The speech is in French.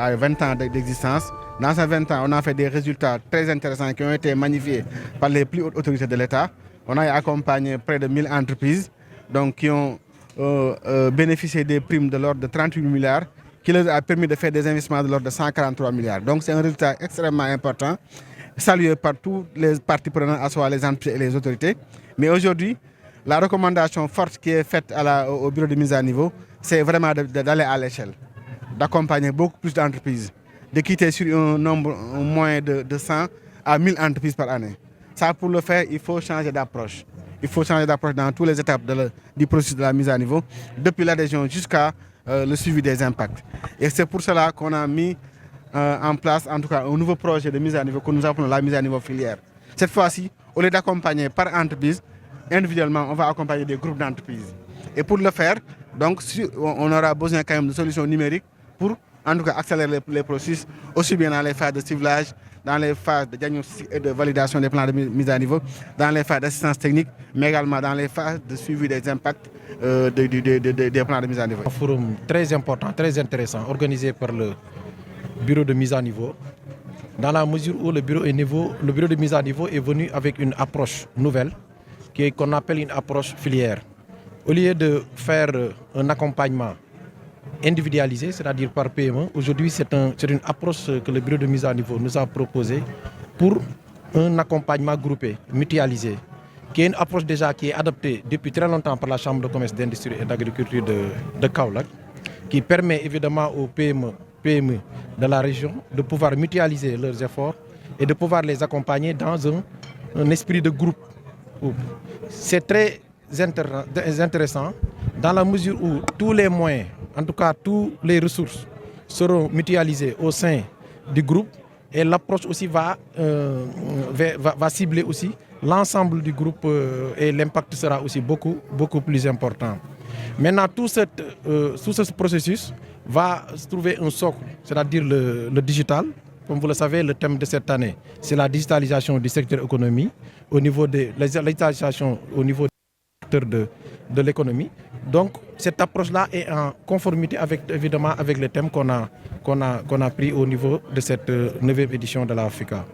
À 20 ans d'existence, dans ces 20 ans, on a fait des résultats très intéressants qui ont été magnifiés par les plus hautes autorités de l'État. On a accompagné près de 1000 entreprises donc, qui ont bénéficié des primes de l'ordre de 38 milliards, qui leur a permis de faire des investissements de l'ordre de 143 milliards. Donc c'est un résultat extrêmement important, salué par tous les parties prenantes, à savoir les entreprises et les autorités. Mais aujourd'hui, la recommandation forte qui est faite au bureau de mise à niveau, c'est vraiment d'aller à l'échelle, d'accompagner beaucoup plus d'entreprises, de quitter sur un nombre moins de 100 à 1000 entreprises par année. Ça, pour le faire, il faut changer d'approche. Il faut changer d'approche dans toutes les étapes du processus de la mise à niveau, depuis l'adhésion jusqu'à le suivi des impacts. Et c'est pour cela qu'on a mis en place, en tout cas, un nouveau projet de mise à niveau que nous appelons la mise à niveau filière. Cette fois-ci, au lieu d'accompagner par entreprise, individuellement, on va accompagner des groupes d'entreprises. Et pour le faire, donc, on aura besoin quand même de solutions numériques pour, en tout cas, accélérer les processus, aussi bien dans les phases de ciblage, dans les phases de diagnostic et de validation des plans de mise à niveau, dans les phases d'assistance technique, mais également dans les phases de suivi des impacts des plans de mise à niveau. Un forum très important, très intéressant, organisé par le bureau de mise à niveau, dans la mesure où le bureau de mise à niveau est venu avec une approche nouvelle, qu'on appelle une approche filière. Au lieu de faire un accompagnement individualisé, c'est-à-dire par PME, aujourd'hui c'est une approche que le bureau de mise à niveau nous a proposée pour un accompagnement groupé, mutualisé, qui est une approche déjà qui est adoptée depuis très longtemps par la Chambre de commerce, d'industrie et d'agriculture de Kaolack, qui permet évidemment aux PME de la région de pouvoir mutualiser leurs efforts et de pouvoir les accompagner dans un esprit de groupe. C'est très intéressant dans la mesure où tous les moyens, en tout cas toutes les ressources, seront mutualisées au sein du groupe et l'approche aussi va cibler aussi l'ensemble du groupe et l'impact sera aussi beaucoup plus important. Maintenant, tout ce processus va se trouver un socle, c'est-à-dire le digital. Comme vous le savez, le thème de cette année, c'est la digitalisation du secteur économie, au niveau de la digitalisation au niveau de l'économie. Donc, cette approche-là est en conformité évidemment avec les thèmes qu'on a pris au niveau de cette 9e édition de l'Africa.